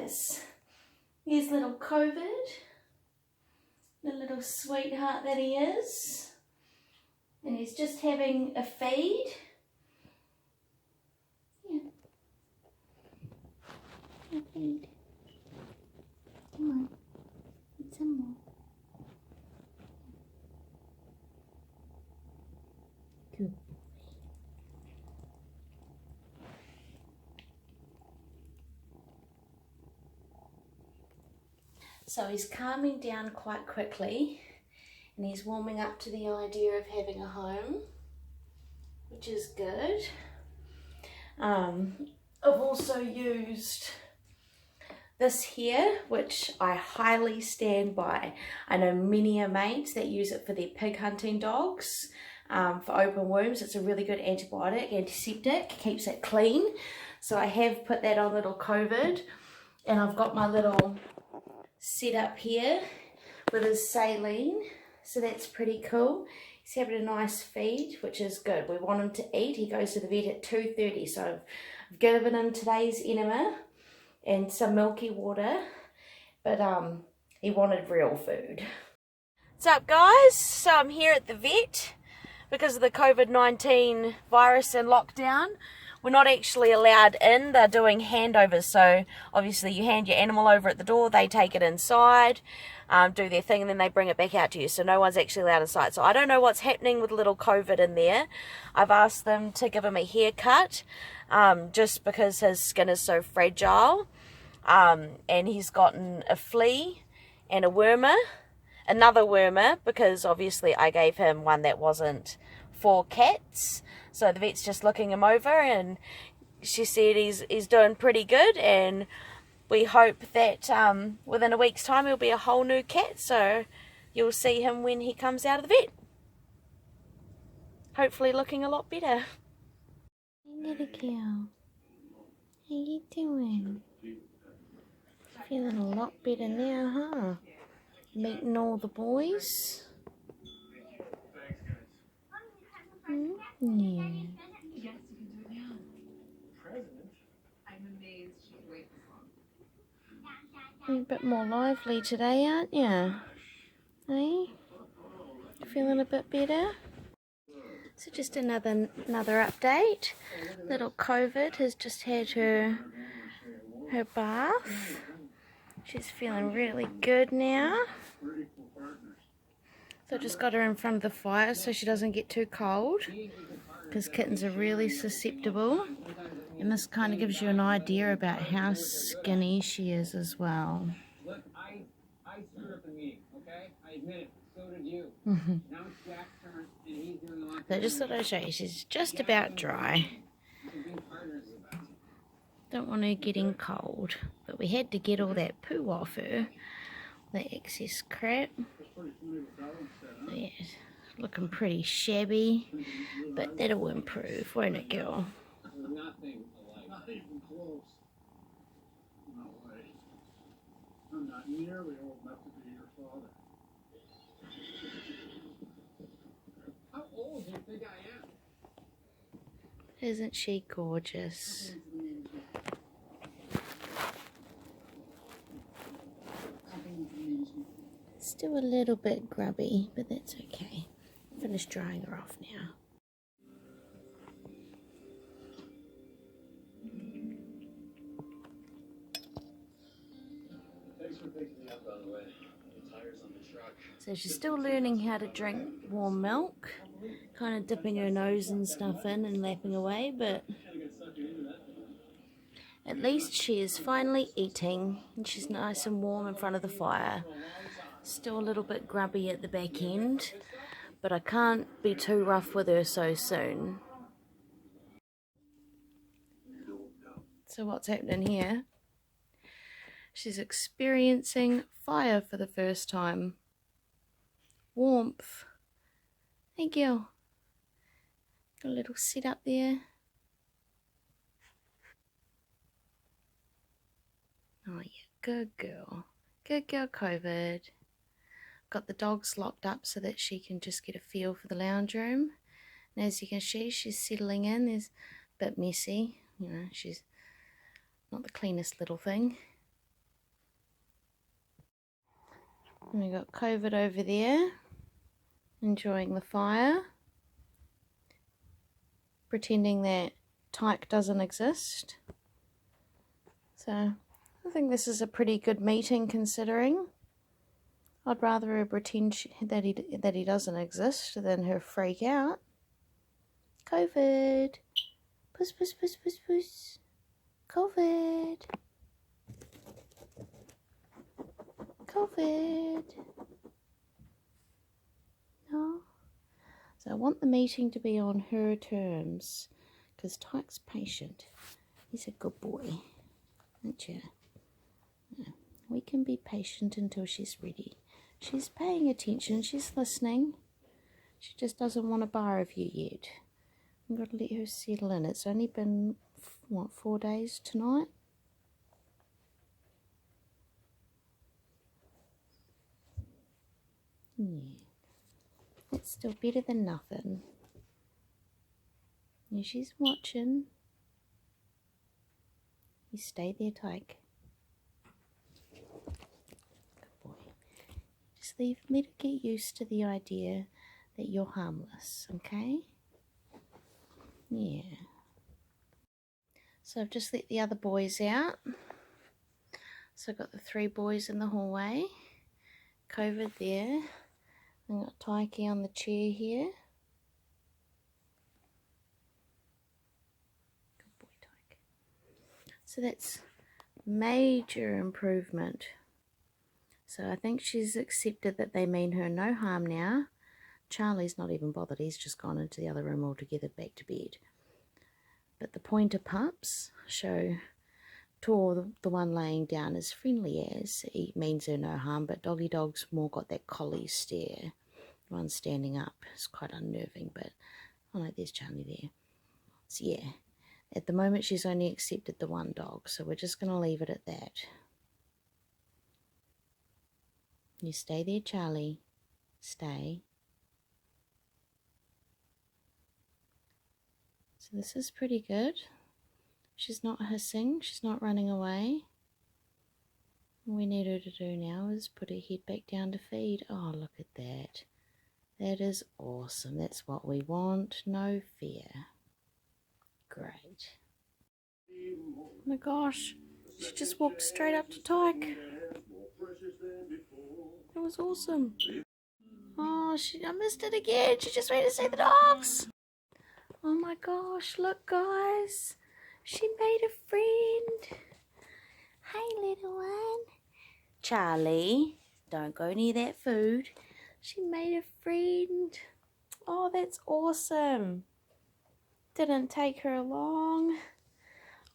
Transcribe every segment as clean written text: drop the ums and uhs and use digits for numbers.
guys. Here's little COVID, the little sweetheart that he is. And he's just having a feed. Yeah. A feed. Come on. Eat some more. Good. So he's calming down quite quickly and he's warming up to the idea of having a home, which is good. I've also used this here, which I highly stand by. I know many are mates that use it for their pig hunting dogs, for open wounds. It's a really good antibiotic, antiseptic, keeps it clean. So I have put that on little COVID, and I've got my little setup here with his saline, so that's pretty cool. He's having a nice feed, which is good. We want him to eat. He goes to the vet at 2:30, so I've given him today's enema and some milky water, but he wanted real food. What's up, guys? So I'm here at the vet because of the COVID-19 virus and lockdown. We're not actually allowed in. They're doing handovers, so obviously you hand your animal over at the door, they take it inside, do their thing, and then they bring it back out to you, so no one's actually allowed inside. So I don't know what's happening with little COVID in there. I've asked them to give him a haircut, just because his skin is so fragile, and he's gotten a flea and a wormer, another wormer, because obviously I gave him one that wasn't for cats. So the vet's just looking him over, and she said he's doing pretty good, and we hope that within a week's time he'll be a whole new cat, so you'll see him when he comes out of the vet. Hopefully looking a lot better. Hey little girl, how you doing? Feeling a lot better now, huh? Meeting all the boys. Yeah. You're a bit more lively today, aren't you? Hey? Feeling a bit better? So just another update. Little COVID has just had her bath. She's feeling really good now. So I just got her in front of the fire so she doesn't get too cold, because kittens are really susceptible, and this kind of gives you an idea about how skinny she is as well. Look, I screwed up the meeting, okay? I admit it. So did you. Now it's Jack's turn, and he's doing a lot. So I just thought I'd show you. She's just about dry. Don't want her getting cold, but we had to get all that poo off her, the excess crap. So yeah, looking pretty shabby, but that'll improve, won't it, girl? Nothing alike. Not even close. No way. I'm not nearly old enough to be your father. How old do you think I am? Isn't she gorgeous? Still a little bit grubby, but that's okay. Finished drying her off now. Thanks for picking me up, by the way. The tires on the truck. So she's still learning how to drink warm milk, kind of dipping her nose and stuff in and lapping away, but at least she is finally eating, and she's nice and warm in front of the fire. Still a little bit grubby at the back end, but I can't be too rough with her so soon. So what's happening here? She's experiencing fire for the first time. Warmth. Hey girl. Got a little sit up there. Oh yeah, good girl. Good girl, COVID. Got the dogs locked up so that she can just get a feel for the lounge room. And as you can see, she's settling in. There's a bit messy. You know, she's not the cleanest little thing. And we got COVID over there, enjoying the fire, pretending that Tyke doesn't exist. So I think this is a pretty good meeting considering. I'd rather her pretend that he doesn't exist than her freak out. COVID. Puss, puss, puss, puss, puss. COVID. COVID. No. So I want the meeting to be on her terms, because Tyke's patient. He's a good boy, aren't you? Yeah. We can be patient until she's ready. She's paying attention, she's listening. She just doesn't want a bar of you yet. I've got to let her settle in. It's only been, what, 4 days tonight? Yeah. It's still better than nothing. Yeah, she's watching. You stay there, Tyke. Good boy. Just let her get used to the idea that you're harmless, okay? Yeah. So I've just let the other boys out. So I've got the 3 boys in the hallway. COVID there. I've got Tyke on the chair here. Good boy, Tyke. So that's major improvement. So I think she's accepted that they mean her no harm now. Charlie's not even bothered. He's just gone into the other room altogether, back to bed. But the pointer pups show Tor, the one laying down, as friendly as. He means her no harm, but Doggy Dog's more got that collie stare. The one standing up is quite unnerving, but oh no, there's Charlie there. So yeah, at the moment she's only accepted the one dog, so we're just going to leave it at that. You stay there, Charlie. Stay. So this is pretty good. She's not hissing, she's not running away. All we need her to do now is put her head back down to feed. Oh, look at that. That is awesome. That's what we want. No fear. Great. Oh my gosh. She just walked straight up to Tyke. That was awesome. Oh, I missed it again. She just went to see the dogs. Oh my gosh. Look, guys. She made a friend. Hey, little one. Charlie, don't go near that food. She made a friend. Oh, that's awesome. Didn't take her long.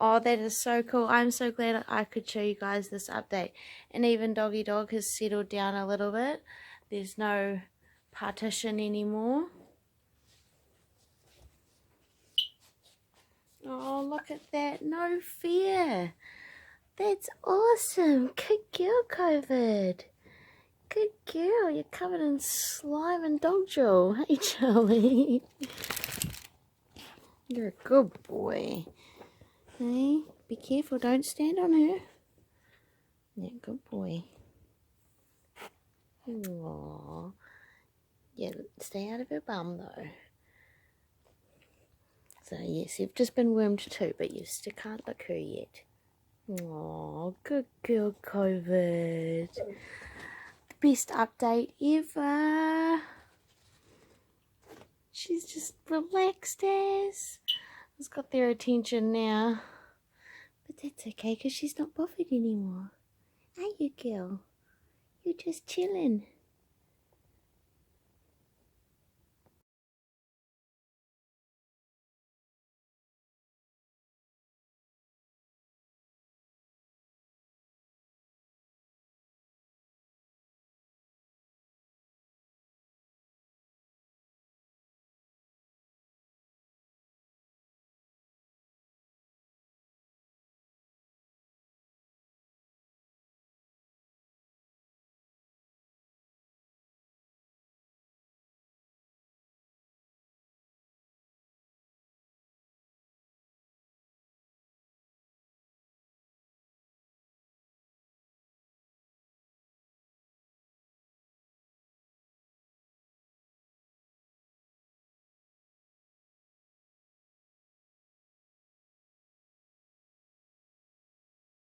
Oh, that is so cool. I'm so glad I could show you guys this update. And even Doggy Dog has settled down a little bit. There's no partition anymore. Oh, look at that. No fear. That's awesome. Good girl, COVID. Good girl. You're covered in slime and dog drool. Hey, Charlie. You're a good boy. Hey, be careful. Don't stand on her. Yeah, good boy. Aww. Yeah, stay out of her bum, though. So, yes, you've just been wormed too, but you still can't look her yet. Aww, good girl, COVID. The best update ever. She's just relaxed as. It's got their attention now. But that's okay, because she's not bothered anymore. Are you, girl? You're just chilling.